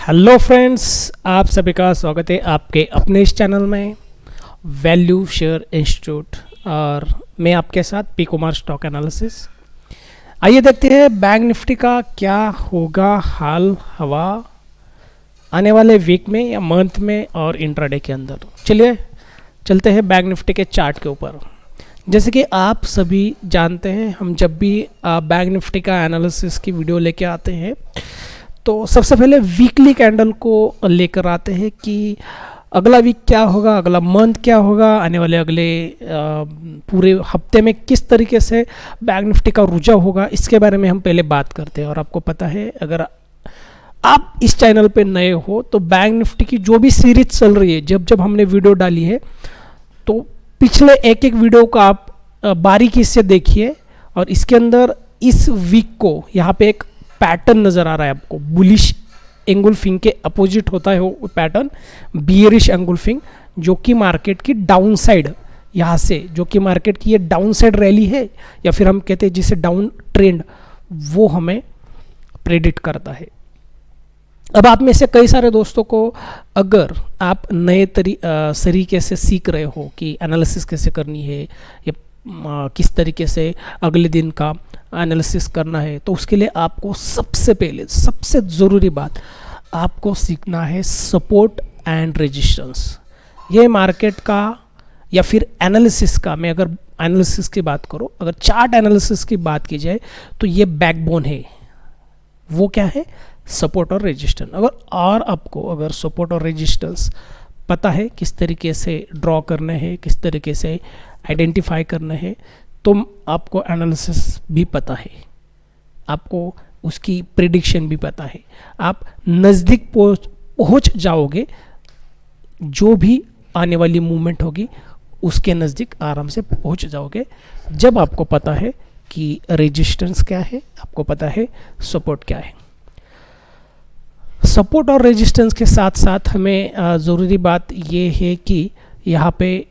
Hello friends, आप सभी का स्वागत है आपके अपने इस चैनल में वैल्यू शेयर इंस्टीट्यूट। और मैं आपके साथ पी कुमार स्टॉक एनालिसिस। आइए देखते हैं बैंक निफ्टी का क्या होगा हाल हवा आने वाले वीक में या मंथ में और इंट्राडे के अंदर। चलिए चलते हैं बैंक निफ्टी के चार्ट के ऊपर। जैसे कि आप सभी जानते हैं, हम जब भी बैंक निफ्टी का एनालिसिस की वीडियो लेके आते हैं तो सबसे पहले वीकली कैंडल को लेकर आते हैं कि अगला वीक क्या होगा, अगला मंथ क्या होगा, आने वाले अगले पूरे हफ्ते में किस तरीके से बैंक निफ्टी का रुझान होगा, इसके बारे में हम पहले बात करते हैं। और आपको पता है, अगर आप इस चैनल पे नए हो तो बैंक निफ्टी की जो भी सीरीज चल रही है, जब जब हमने वीडियो डाली है तो पिछले एक एक वीडियो को आप बारीकी से देखिए। और इसके अंदर इस वीक को यहाँ पे एक पैटर्न नज़र आ रहा है आपको। बुलिश एंगुलफिंग के अपोजिट होता है वो पैटर्न, बियरिश एंगुलफिंग, जो कि मार्केट की डाउन साइड, यहाँ से जो कि मार्केट की ये डाउन साइड रैली है या फिर हम कहते हैं जिसे डाउन ट्रेंड, वो हमें प्रेडिक्ट करता है। अब आप में से कई सारे दोस्तों को, अगर आप नए तरीके से सीख रहे हो कि एनालिसिस कैसे करनी है या किस तरीके से अगले दिन का एनालिसिस करना है, तो उसके लिए आपको सबसे पहले सबसे ज़रूरी बात आपको सीखना है सपोर्ट एंड रेजिस्टेंस। ये मार्केट का या फिर एनालिसिस का, मैं अगर एनालिसिस की बात करूं, अगर चार्ट एनालिसिस की बात की जाए तो ये बैकबोन है। वो क्या है? सपोर्ट और रेजिस्टेंस। आपको अगर सपोर्ट और रेजिस्टेंस पता है किस तरीके से ड्रॉ करने हैं, किस तरीके से आइडेंटिफाई करना है, तो आपको एनालिसिस भी पता है, आपको उसकी प्रिडिक्शन भी पता है। आप नज़दीक पहुंच जाओगे, जो भी आने वाली मूवमेंट होगी उसके नज़दीक आराम से पहुंच जाओगे, जब आपको पता है कि रेजिस्टेंस क्या है, आपको पता है सपोर्ट क्या है। सपोर्ट और रेजिस्टेंस के साथ साथ हमें ज़रूरी बात ये है कि यहाँ पे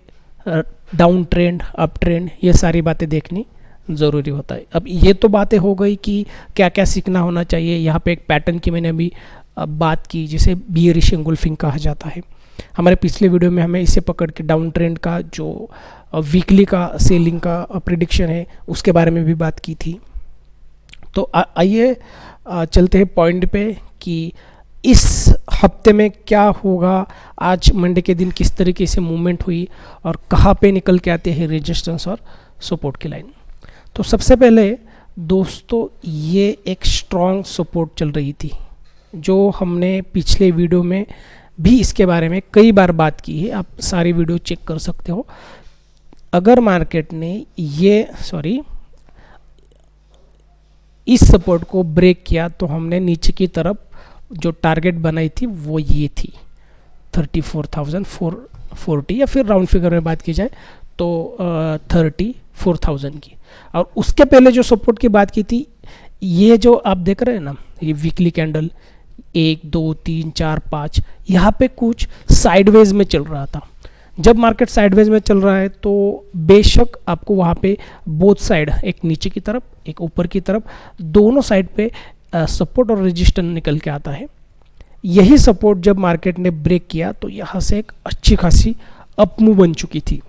डाउन ट्रेंड, अप ट्रेंड, ये सारी बातें देखनी ज़रूरी होता है। अब ये तो बातें हो गई कि क्या क्या सीखना होना चाहिए। यहाँ पे एक पैटर्न की मैंने अभी बात की, जिसे बियरिश एंगुलफिंग कहा जाता है। हमारे पिछले वीडियो में हमें इसे पकड़ के डाउन ट्रेंड का जो वीकली का सेलिंग का प्रिडिक्शन है उसके बारे में भी बात की थी। तो आइए चलते हैं पॉइंट पे कि इस हफ्ते में क्या होगा, आज मंडे के दिन किस तरीके से मूवमेंट हुई और कहाँ पे निकल के आते हैं रेजिस्टेंस और सपोर्ट की लाइन। तो सबसे पहले दोस्तों, ये एक स्ट्रॉन्ग सपोर्ट चल रही थी, जो हमने पिछले वीडियो में भी इसके बारे में कई बार बात की है। आप सारी वीडियो चेक कर सकते हो। अगर मार्केट ने इस सपोर्ट को ब्रेक किया तो हमने नीचे की तरफ जो टारगेट बनाई थी वो ये थी 34,440, या फिर राउंड फिगर में बात की जाए तो 34,000 की। और उसके पहले जो सपोर्ट की बात की थी, ये जो आप देख रहे हैं ना, ये वीकली कैंडल 1 2 3 4 5, यहाँ पे कुछ साइडवेज में चल रहा था। जब मार्केट साइडवेज में चल रहा है तो बेशक आपको वहाँ पे बोथ साइड, एक नीचे की तरफ एक ऊपर की तरफ, दोनों साइड पे सपोर्ट और रेजिस्टेंस निकल के आता है। यही सपोर्ट जब मार्केट ने ब्रेक किया तो यहाँ से एक अच्छी खासी अप मूव बन चुकी थी।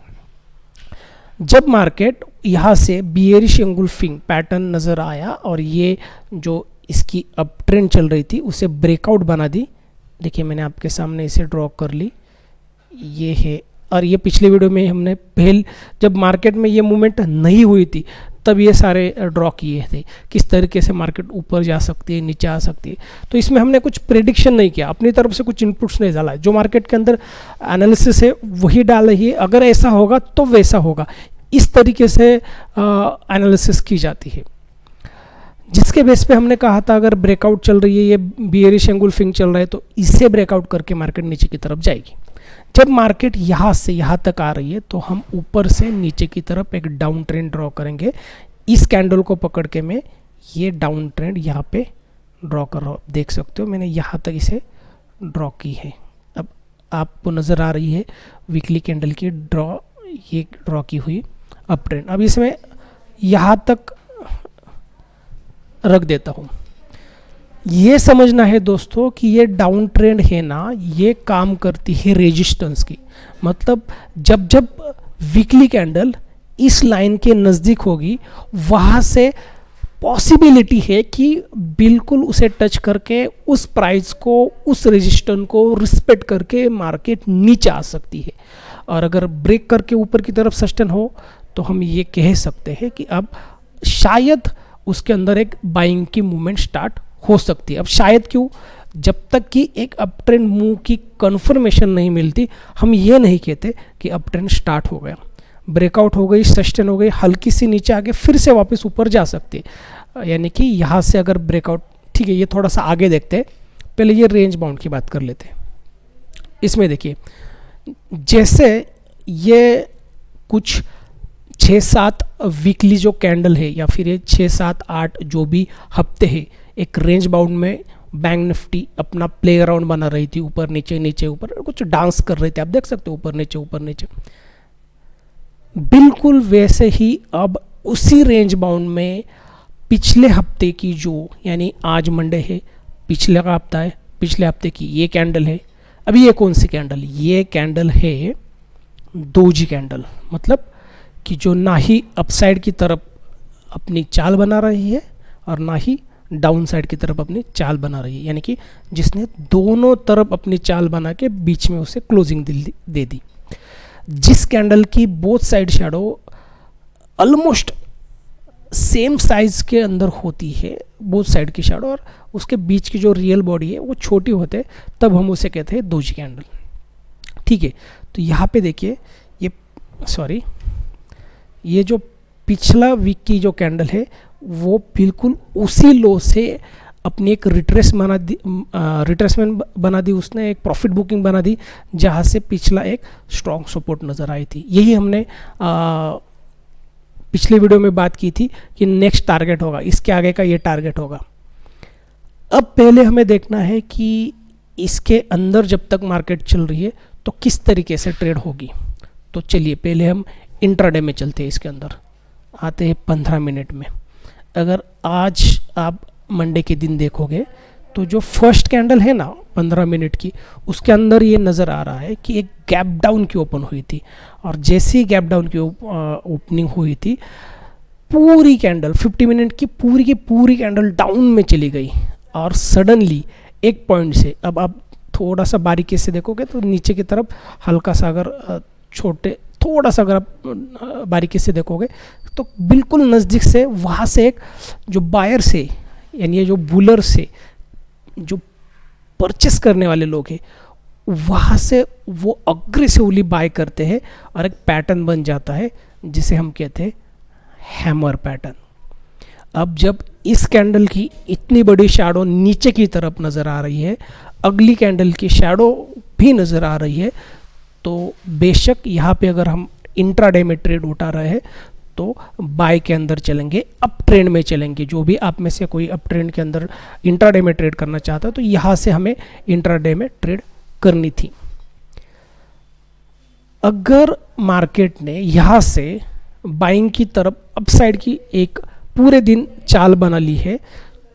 जब मार्केट यहाँ से बियरिश एंगुलफिंग पैटर्न नज़र आया और ये जो इसकी अप ट्रेंड चल रही थी उसे ब्रेकआउट बना दी। देखिए, मैंने आपके सामने इसे ड्रॉ कर ली, ये है। और ये पिछले वीडियो में हमने जब मार्केट में ये मूवमेंट नहीं हुई थी तब ये सारे ड्रॉ किए थे, किस तरीके से मार्केट ऊपर जा सकती है, नीचे आ सकती है। तो इसमें हमने कुछ प्रेडिक्शन नहीं किया, अपनी तरफ से कुछ इनपुट्स नहीं डाला। जो मार्केट के अंदर एनालिसिस है वही डाल रही है, अगर ऐसा होगा तो वैसा होगा, इस तरीके से एनालिसिस की जाती है। जिसके बेस पे हमने कहा था, अगर ब्रेकआउट चल रही है, ये बियरिश एंगुलफिंग चल रहा है, तो इसे ब्रेकआउट करके मार्केट नीचे की तरफ जाएगी। जब मार्केट यहाँ से यहाँ तक आ रही है तो हम ऊपर से नीचे की तरफ एक डाउन ट्रेंड ड्रॉ करेंगे। इस कैंडल को पकड़ के मैं ये डाउन ट्रेंड यहाँ पे ड्रॉ कर रहा हूँ, देख सकते हो मैंने यहाँ तक इसे ड्रॉ की है। अब आपको नज़र आ रही है वीकली कैंडल की ये ड्रॉ की हुई अप ट्रेंड। अब इसमें यहाँ तक रख देता हूँ। ये समझना है दोस्तों कि ये डाउन ट्रेंड है ना, ये काम करती है रेजिस्टेंस की। मतलब जब जब वीकली कैंडल इस लाइन के नज़दीक होगी, वहाँ से पॉसिबिलिटी है कि बिल्कुल उसे टच करके उस प्राइस को, उस रेजिस्टेंस को रिस्पेक्ट करके मार्केट नीचे आ सकती है। और अगर ब्रेक करके ऊपर की तरफ सस्टेन हो तो हम ये कह सकते हैं कि अब शायद उसके अंदर एक बाइंग की मूवमेंट स्टार्ट हो सकती है। अब शायद क्यों, जब तक कि एक अप ट्रेंड मूव की कंफर्मेशन नहीं मिलती, हम ये नहीं कहते कि अप ट्रेंड स्टार्ट हो गया। ब्रेकआउट हो गई, सस्टेन हो गई, हल्की सी नीचे आके फिर से वापस ऊपर जा सकती है। यानी कि यहाँ से अगर ब्रेकआउट, ठीक है, ये थोड़ा सा आगे देखते हैं, पहले ये रेंज बाउंड की बात कर लेते हैं। इसमें देखिए, जैसे ये कुछ 6-7 वीकली जो कैंडल है, या फिर ये 6-7-8 जो भी हफ्ते है, एक रेंज बाउंड में बैंक निफ्टी अपना प्ले ग्राउंड बना रही थी, ऊपर नीचे नीचे ऊपर कुछ डांस कर रहे थे, आप देख सकते हो, ऊपर नीचे ऊपर नीचे। बिल्कुल वैसे ही अब उसी रेंज बाउंड में पिछले हफ्ते की जो, यानी आज मंडे है, पिछले का हफ्ता है, पिछले हफ्ते की ये कैंडल है। अभी ये कौन सी कैंडल है? ये कैंडल है डोजी कैंडल। मतलब कि जो ना ही अपसाइड की तरफ अपनी चाल बना रही है और ना ही डाउन साइड की तरफ अपनी चाल बना रही है, यानी कि जिसने दोनों तरफ अपनी चाल बना के बीच में उसे क्लोजिंग दे दी। जिस कैंडल की both side shadow almost same size के अंदर होती है, बोथ साइड की शैडो, और उसके बीच की जो रियल बॉडी है वो छोटी होते हैं, तब हम उसे कहते हैं डोजी कैंडल। ठीक है, तो यहाँ पे देखिए, ये जो पिछला वीक की जो कैंडल है वो बिल्कुल उसी लो से अपनी एक रिट्रेसमेंट बना दी उसने, एक प्रॉफिट बुकिंग बना दी, जहाँ से पिछला एक स्ट्रॉन्ग सपोर्ट नज़र आई थी। यही हमने पिछले वीडियो में बात की थी कि नेक्स्ट टारगेट होगा, इसके आगे का ये टारगेट होगा। अब पहले हमें देखना है कि इसके अंदर जब तक मार्केट चल रही है तो किस तरीके से ट्रेड होगी। तो चलिए पहले हम इंट्राडे में चलते हैं, इसके अंदर आते हैं 15 मिनट में। अगर आज आप मंडे के दिन देखोगे तो जो फर्स्ट कैंडल है ना 15 मिनट की, उसके अंदर ये नज़र आ रहा है कि एक गैप डाउन की ओपन हुई थी, और जैसे ही गैप डाउन की ओपनिंग हुई थी, पूरी कैंडल 50 मिनट की पूरी कैंडल डाउन में चली गई, और सडनली एक पॉइंट से, अब आप थोड़ा सा बारीकी से देखोगे तो नीचे की तरफ हल्का सा, अगर थोड़ा सा अगर आप बारीकी से देखोगे तो बिल्कुल नज़दीक से वहाँ से एक जो बायर से, यानी ये जो बुलर से जो परचेस करने वाले लोग हैं, वहाँ से वो अग्रेसिवली बाय करते हैं और एक पैटर्न बन जाता है जिसे हम कहते हैं हैमर पैटर्न। अब जब इस कैंडल की इतनी बड़ी शैडो नीचे की तरफ नज़र आ रही है, अगली कैंडल की शैडो भी नज़र आ रही है, तो बेशक यहाँ पे अगर हम इंट्राडे में ट्रेड उठा रहे हैं तो बाय के अंदर चलेंगे, अप ट्रेंड में चलेंगे। जो भी आप में से कोई अप ट्रेंड के अंदर इंट्राडे में ट्रेड करना चाहता है तो यहाँ से हमें इंट्राडे में ट्रेड करनी थी। अगर मार्केट ने यहाँ से बाइंग की तरफ अपसाइड की एक पूरे दिन चाल बना ली है,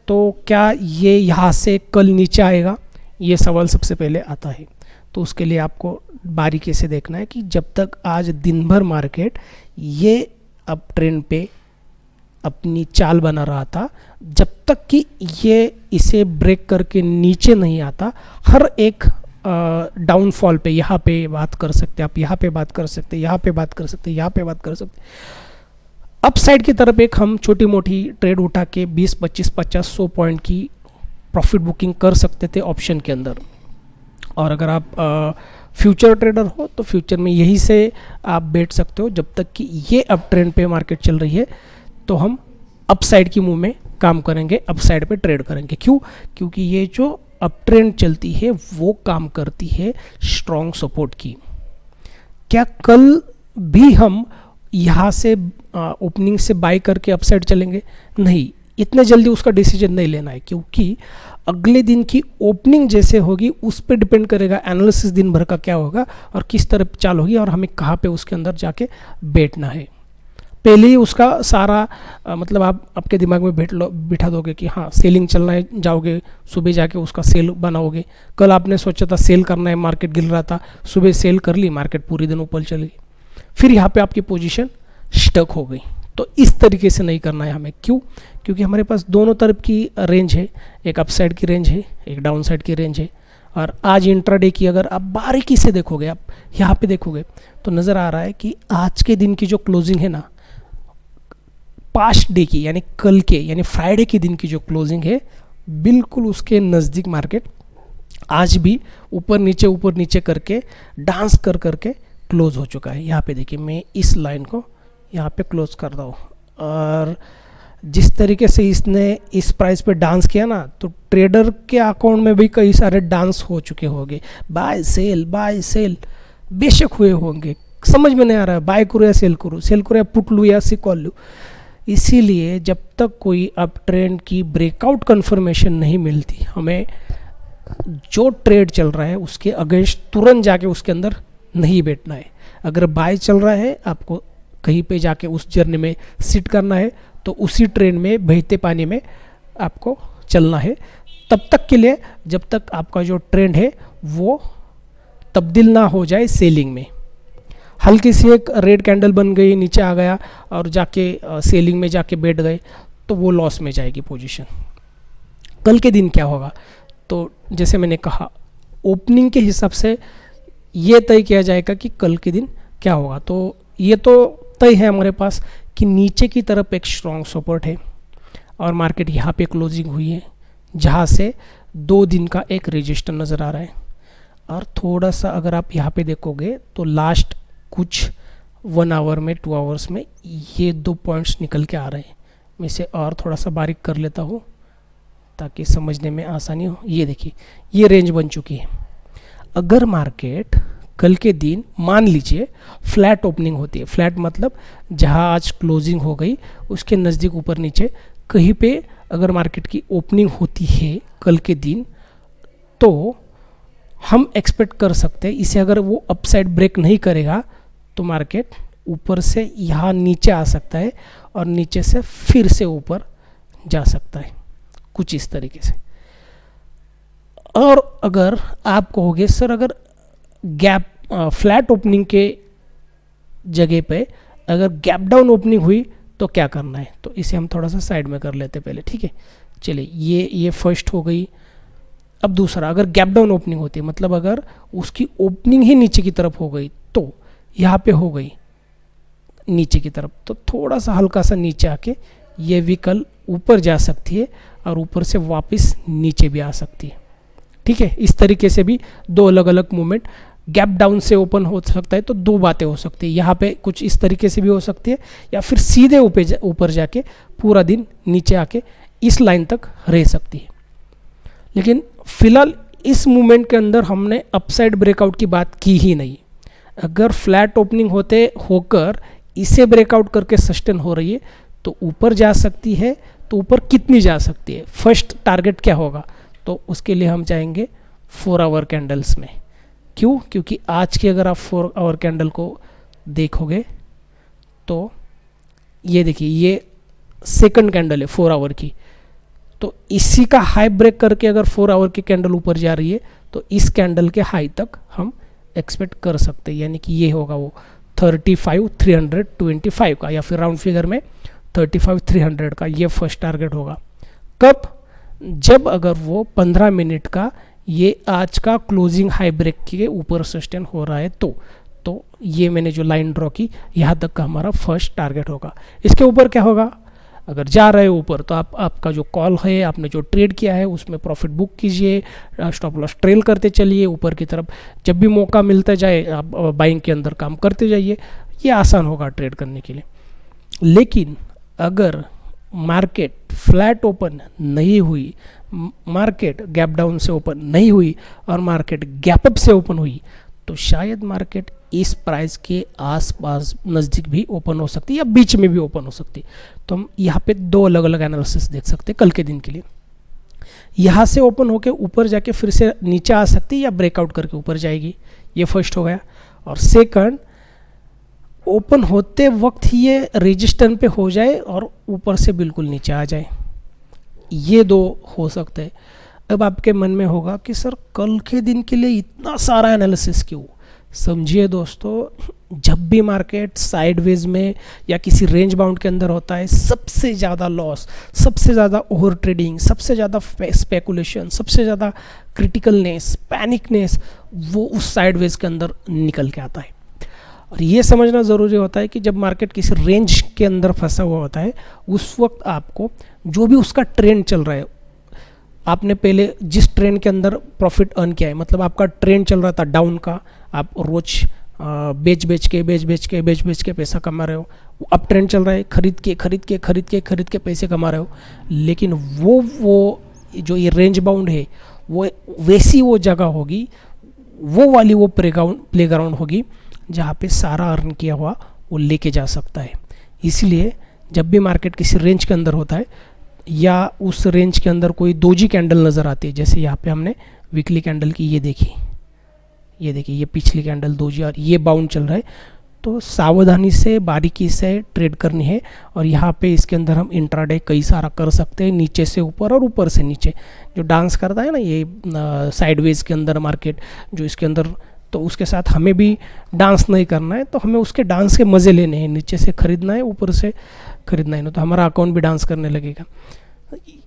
तो क्या ये यहाँ से कल नीचे आएगा? ये सवाल सबसे पहले आता है। तो उसके लिए आपको बारीकी से देखना है कि जब तक आज दिन भर मार्केट ये अप ट्रेंड पे अपनी चाल बना रहा था, जब तक कि ये इसे ब्रेक करके नीचे नहीं आता, हर एक डाउनफॉल पे, यहाँ पे बात कर सकते हैं आप, यहाँ पे बात कर सकते हैं, यहाँ पे बात कर सकते हैं, यहाँ पे बात कर सकते हैं। अप साइड की तरफ एक हम छोटी मोटी ट्रेड उठा के 20, 25, 50, 100 पॉइंट की प्रॉफिट बुकिंग कर सकते थे ऑप्शन के अंदर। और अगर आप फ्यूचर ट्रेडर हो तो फ्यूचर में यही से आप बैठ सकते हो। जब तक कि ये अप ट्रेंड पे मार्केट चल रही है तो हम अप साइड की मूव में काम करेंगे, अप साइड पे ट्रेड करेंगे। क्यों? क्योंकि ये जो अप ट्रेंड चलती है वो काम करती है स्ट्रॉन्ग सपोर्ट की। क्या कल भी हम यहाँ से ओपनिंग से बाय करके अप साइड चलेंगे? नहीं, इतने जल्दी उसका डिसीजन नहीं लेना है, क्योंकि अगले दिन की ओपनिंग जैसे होगी उस पर डिपेंड करेगा एनालिसिस दिन भर का क्या होगा और किस तरह चाल होगी और हमें कहाँ पे उसके अंदर जाके बैठना है। पहले ही उसका सारा मतलब आप आपके दिमाग में बिठा दोगे कि हाँ सेलिंग चलना है, जाओगे सुबह जाके उसका सेल बनाओगे। कल आपने सोचा था सेल करना है, मार्केट गिर रहा था, सुबह सेल कर ली, मार्केट पूरी दिन ऊपर चली, फिर यहाँ पे आपकी पोजीशन स्टक हो गई। तो इस तरीके से नहीं करना है हमें। क्यों? क्योंकि हमारे पास दोनों तरफ की रेंज है, एक अपसाइड की रेंज है, एक डाउन साइड की रेंज है। और आज इंट्राडे की अगर आप बारीकी से देखोगे, आप यहाँ पे देखोगे तो नज़र आ रहा है कि आज के दिन की जो क्लोजिंग है ना, पास्ट डे की यानी कल के यानी फ्राइडे के दिन की जो क्लोजिंग है, बिल्कुल उसके नज़दीक मार्केट आज भी ऊपर नीचे करके डांस कर करके क्लोज हो चुका है। यहाँ पे देखिए, मैं इस लाइन को यहाँ पे क्लोज कर रहा हूँ, और जिस तरीके से इसने इस प्राइस पे डांस किया ना, तो ट्रेडर के अकाउंट में भी कई सारे डांस हो चुके होंगे, बाय सेल बेशक हुए होंगे। समझ में नहीं आ रहा है बाय करूँ या सेल करूँ या पुट लूँ या सी कॉल लूँ। इसीलिए जब तक कोई अप ट्रेंड की ब्रेकआउट कंफर्मेशन नहीं मिलती, हमें जो ट्रेड चल रहा है उसके अगेंस्ट तुरंत जाके उसके अंदर नहीं बैठना है। अगर बाय चल रहा है, आपको कहीं पे जाके उस जर्नी में सिट करना है, तो उसी ट्रेन में बहते पानी में आपको चलना है तब तक के लिए, जब तक आपका जो ट्रेंड है वो तब्दील ना हो जाए सेलिंग में। हल्की सी एक रेड कैंडल बन गई, नीचे आ गया और जाके सेलिंग में जाके बैठ गए, तो वो लॉस में जाएगी पोजीशन। कल के दिन क्या होगा? तो जैसे मैंने कहा, ओपनिंग के हिसाब से ये तय किया जाएगा कि कल के दिन क्या होगा। तो ये तो तय है हमारे पास कि नीचे की तरफ एक स्ट्रॉन्ग सपोर्ट है और मार्केट यहाँ पे क्लोजिंग हुई है, जहाँ से 2 दिन का एक रजिस्टर नज़र आ रहा है। और थोड़ा सा अगर आप यहाँ पे देखोगे तो लास्ट कुछ 1 आवर में 2 आवर्स में ये 2 पॉइंट्स निकल के आ रहे हैं। मैं इसे और थोड़ा सा बारीक कर लेता हूँ ताकि समझने में आसानी हो। ये देखिए, ये रेंज बन चुकी है। अगर मार्केट कल के दिन मान लीजिए फ्लैट ओपनिंग होती है, फ्लैट मतलब जहां आज क्लोजिंग हो गई उसके नज़दीक ऊपर नीचे कहीं पे अगर मार्केट की ओपनिंग होती है कल के दिन, तो हम एक्सपेक्ट कर सकते हैं इसे अगर वो अपसाइड ब्रेक नहीं करेगा तो मार्केट ऊपर से यहाँ नीचे आ सकता है और नीचे से फिर से ऊपर जा सकता है, कुछ इस तरीके से। और अगर आप कहोगे सर अगर गैप फ्लैट ओपनिंग के जगह पे अगर गैप डाउन ओपनिंग हुई तो क्या करना है, तो इसे हम थोड़ा सा साइड में कर लेते पहले, ठीक है। चलिए, ये फर्स्ट हो गई। अब दूसरा, अगर गैप डाउन ओपनिंग होती है, मतलब अगर उसकी ओपनिंग ही नीचे की तरफ हो गई, तो यहाँ पे हो गई नीचे की तरफ, तो थोड़ा सा हल्का सा नीचे आके ये भी कल ऊपर जा सकती है और ऊपर से वापस नीचे भी आ सकती है, ठीक है। इस तरीके से भी 2 अलग अलग मूवमेंट, गैप डाउन से ओपन हो सकता है तो 2 बातें हो सकती है, यहाँ पे कुछ इस तरीके से भी हो सकती है, या फिर सीधे ऊपर जाके पूरा दिन नीचे आके इस लाइन तक रह सकती है। लेकिन फिलहाल इस मूवमेंट के अंदर हमने अपसाइड ब्रेकआउट की बात की ही नहीं। अगर फ्लैट ओपनिंग होकर इसे ब्रेकआउट करके सस्टेन हो रही है तो ऊपर जा सकती है, तो ऊपर कितनी जा सकती है, फर्स्ट टारगेट क्या होगा, तो उसके लिए हम जाएंगे 4 आवर कैंडल्स में। क्यों? क्योंकि आज की अगर आप 4 आवर कैंडल को देखोगे तो ये देखिए, ये सेकंड कैंडल है 4 आवर की, तो इसी का हाई ब्रेक करके अगर 4 आवर की कैंडल ऊपर जा रही है तो इस कैंडल के हाई तक हम एक्सपेक्ट कर सकते हैं, यानी कि ये होगा वो 35,325 का, या फिर राउंड फिगर में 35,300 का, ये फर्स्ट टारगेट होगा। कब? जब अगर वो 15 मिनट का ये आज का क्लोजिंग हाई ब्रेक के ऊपर सस्टेन हो रहा है तो ये मैंने जो लाइन ड्रॉ की यहाँ तक का हमारा फर्स्ट टारगेट होगा। इसके ऊपर क्या होगा? अगर जा रहे हो ऊपर तो आपका जो कॉल है, आपने जो ट्रेड किया है उसमें प्रॉफिट बुक कीजिए, स्टॉप लॉस ट्रेल करते चलिए ऊपर की तरफ, जब भी मौका मिलता जाए आप बाइंग के अंदर काम करते जाइए, ये आसान होगा ट्रेड करने के लिए। लेकिन अगर मार्केट फ्लैट ओपन नहीं हुई, मार्केट गैप डाउन से ओपन नहीं हुई और मार्केट गैप अप से ओपन हुई, तो शायद मार्केट इस प्राइस के आसपास नज़दीक भी ओपन हो सकती है या बीच में भी ओपन हो सकती है। तो हम यहाँ पे 2 अलग अलग एनालिसिस देख सकते हैं कल के दिन के लिए। यहाँ से ओपन होके ऊपर जाके फिर से नीचे आ सकती है या ब्रेकआउट करके ऊपर जाएगी, ये फर्स्ट हो गया। और सेकंड, ओपन होते वक्त ही ये रेजिस्टेंस पे हो जाए और ऊपर से बिल्कुल नीचे आ जाए, ये दो हो सकते हैं। अब आपके मन में होगा कि सर कल के दिन के लिए इतना सारा एनालिसिस क्यों? समझिए दोस्तों, जब भी मार्केट साइडवेज में या किसी रेंज बाउंड के अंदर होता है, सबसे ज़्यादा लॉस, सबसे ज़्यादा ओवर ट्रेडिंग, सबसे ज़्यादा स्पेकुलेशन, सबसे ज़्यादा क्रिटिकलनेस, पैनिकनेस, वो उस साइडवेज के अंदर निकल के आता है। और ये समझना ज़रूरी होता है कि जब मार्केट किसी रेंज के अंदर फंसा हुआ होता है, उस वक्त आपको जो भी उसका ट्रेंड चल रहा है, आपने पहले जिस ट्रेंड के अंदर प्रॉफिट अर्न किया है, मतलब आपका ट्रेंड चल रहा था डाउन का, आप रोज बेच बेच के पैसा कमा रहे हो, अप ट्रेंड चल रहा है, खरीद के पैसे कमा रहे हो, लेकिन वो जो ये रेंज बाउंड है, वो वैसी वो जगह होगी, वो वाली वो प्लेग्राउंड होगी जहाँ पे सारा अर्न किया हुआ वो लेके जा सकता है। इसलिए जब भी मार्केट किसी रेंज के अंदर होता है या उस रेंज के अंदर कोई दोजी कैंडल नज़र आती है, जैसे यहाँ पे हमने वीकली कैंडल की ये देखी, ये पिछली कैंडल दोजी और ये बाउंड चल रहा है, तो सावधानी से बारीकी से ट्रेड करनी है। और यहाँ पे इसके अंदर हम इंट्राडे कई सारा कर सकते हैं, नीचे से ऊपर और ऊपर से नीचे। जो डांस करता है ना ये साइडवेज के अंदर मार्केट, जो इसके अंदर, तो उसके साथ हमें भी डांस नहीं करना है, तो हमें उसके डांस के मज़े लेने हैं। नीचे से खरीदना है, ऊपर से खरीदना है, तो हमारा अकाउंट भी डांस करने लगेगा।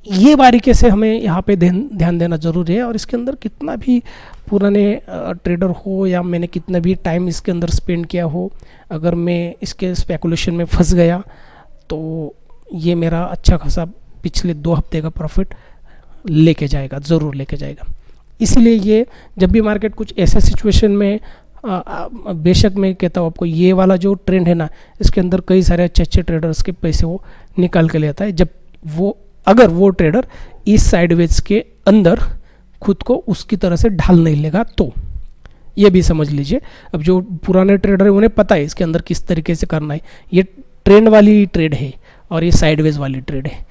ये बारीकी से हमें यहाँ पे ध्यान देना ज़रूरी है। और इसके अंदर कितना भी पुराने ट्रेडर हो या मैंने कितना भी टाइम इसके अंदर स्पेंड किया हो, अगर मैं इसके स्पेकुलेशन में फंस गया तो ये मेरा अच्छा खासा पिछले 2 हफ्ते का प्रॉफिट लेके जाएगा, ज़रूर लेके जाएगा। इसलिए ये जब भी मार्केट कुछ ऐसे सिचुएशन में, बेशक मैं कहता हूँ आपको, ये वाला जो ट्रेंड है ना, इसके अंदर कई सारे अच्छे ट्रेडर्स के पैसे वो निकाल के लेता है। जब वो, अगर वो ट्रेडर इस साइडवेज के अंदर खुद को उसकी तरह से ढाल नहीं लेगा तो ये भी समझ लीजिए। अब जो पुराने ट्रेडर है उन्हें पता है इसके अंदर किस तरीके से करना है। ये ट्रेंड वाली ट्रेड है और ये साइडवेज वाली ट्रेड है।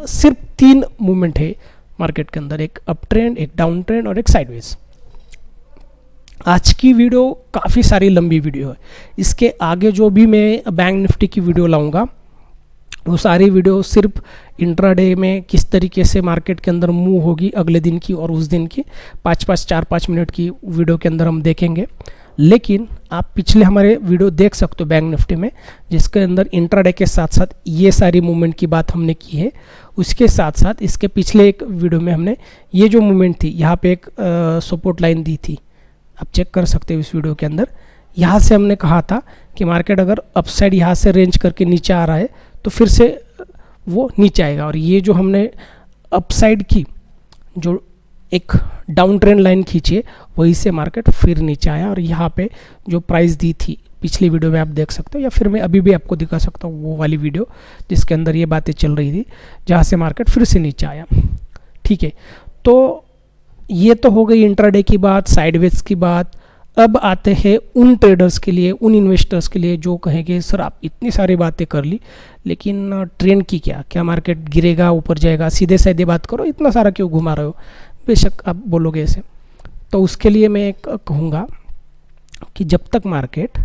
सिर्फ तीन मूवमेंट है मार्केट के अंदर, एक अप ट्रेंड, एक डाउन ट्रेंड और एक साइडवेज। आज की वीडियो काफ़ी सारी लंबी वीडियो है। इसके आगे जो भी मैं बैंक निफ्टी की वीडियो लाऊंगा, वो सारी वीडियो सिर्फ इंट्राडे में किस तरीके से मार्केट के अंदर मूव होगी अगले दिन की और उस दिन की 4-5 मिनट की वीडियो के अंदर हम देखेंगे। लेकिन आप पिछले हमारे वीडियो देख सकते हो बैंक निफ्टी में, जिसके अंदर इंट्राडे के साथ साथ ये सारी मूवमेंट की बात हमने की है। उसके साथ साथ इसके पिछले एक वीडियो में हमने ये जो मूवमेंट थी, यहाँ पे एक सपोर्ट लाइन दी थी, आप चेक कर सकते हो इस वीडियो के अंदर। यहाँ से हमने कहा था कि मार्केट अगर अपसाइड यहाँ से रेंज करके नीचे आ रहा है तो फिर से वो नीचे आएगा। और ये जो हमने अपसाइड की जो एक डाउन ट्रेंड लाइन खींची है, वहीं से मार्केट फिर नीचे आया। और यहाँ पे जो प्राइस दी थी पिछली वीडियो में आप देख सकते हो, या फिर मैं अभी भी आपको दिखा सकता हूँ वो वाली वीडियो जिसके अंदर ये बातें चल रही थी, जहाँ से मार्केट फिर से नीचे आया। ठीक है, तो ये तो हो गई इंट्राडे की बात, साइडवेज की बात। अब आते हैं उन ट्रेडर्स के लिए, उन इन्वेस्टर्स के लिए जो कहेंगे सर आप इतनी सारी बातें कर ली, लेकिन ट्रेंड की क्या मार्केट गिरेगा, ऊपर जाएगा, सीधे सीधे बात करो, इतना सारा क्यों घुमा रहे हो? बेशक आप बोलोगे ऐसे। तो उसके लिए मैं एक कहूँगा कि जब तक मार्केट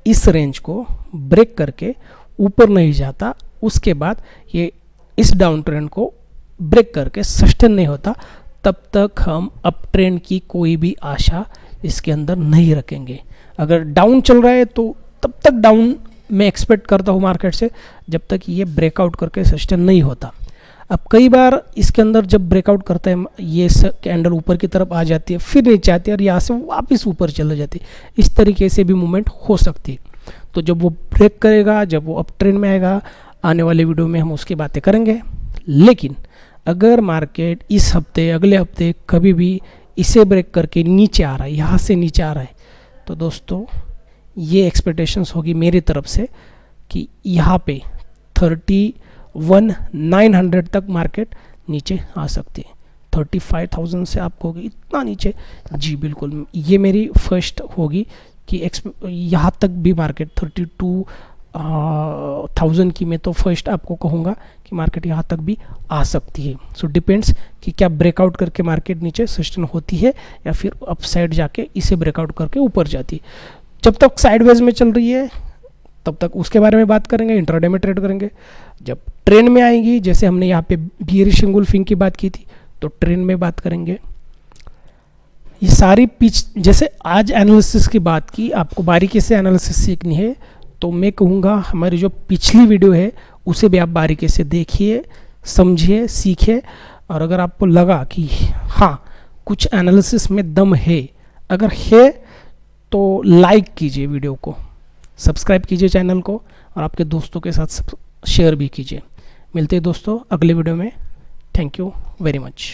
इस रेंज को ब्रेक करके ऊपर नहीं जाता, उसके बाद ये इस डाउन ट्रेंड को ब्रेक करके सस्टेन नहीं होता, तब तक हम अप ट्रेंड की कोई भी आशा इसके अंदर नहीं रखेंगे। अगर डाउन चल रहा है तो तब तक डाउन मैं एक्सपेक्ट करता हूँ मार्केट से, जब तक ये ब्रेकआउट करके सस्टेन नहीं होता। अब कई बार इसके अंदर जब ब्रेकआउट करता है, ये कैंडल ऊपर की तरफ आ जाती है, फिर नीचे आती है और यहाँ से वापस ऊपर चले जाती है। इस तरीके से भी मूवमेंट हो सकती है। तो जब वो ब्रेक करेगा, जब वो अप ट्रेंड में आएगा, आने वाले वीडियो में हम उसकी बातें करेंगे। लेकिन अगर मार्केट इस हफ्ते, अगले हफ्ते कभी भी इसे ब्रेक करके नीचे आ रहा है, यहाँ से नीचे आ रहा है, तो दोस्तों ये एक्सपेक्टेशंस होगी मेरी तरफ से कि यहाँ पे 31,900 तक मार्केट नीचे आ सकती है। 35,000 से आप कहोगे इतना नीचे? जी बिल्कुल, ये मेरी फर्स्ट होगी कि यहाँ तक भी मार्केट 32,000 की मैं तो फर्स्ट आपको कहूँगा कि मार्केट यहाँ तक भी आ सकती है। सो डिपेंड्स कि क्या ब्रेकआउट करके मार्केट नीचे सस्टेन होती है या फिर अपसाइड जाके इसे ब्रेकआउट करके ऊपर जाती है। जब तक साइडवेज में चल रही है तब तक उसके बारे में बात करेंगे, इंट्राडे में ट्रेड करेंगे। जब ट्रेंड में आएंगी, जैसे हमने यहाँ पे बियरिश इंगुल्फिंग की बात की थी, तो ट्रेंड में बात करेंगे। ये सारी पिच, जैसे आज एनालिसिस की बात की, आपको बारीकी से एनालिसिस सीखनी है तो मैं कहूँगा हमारी जो पिछली वीडियो है उसे भी आप बारीकी से देखिए, समझिए, सीखिए। और अगर आपको लगा कि हाँ कुछ एनालिसिस में दम है, अगर है तो लाइक कीजिए वीडियो को, सब्सक्राइब कीजिए चैनल को और आपके दोस्तों के साथ शेयर भी कीजिए। मिलते हैं दोस्तों अगले वीडियो में। Thank you very much.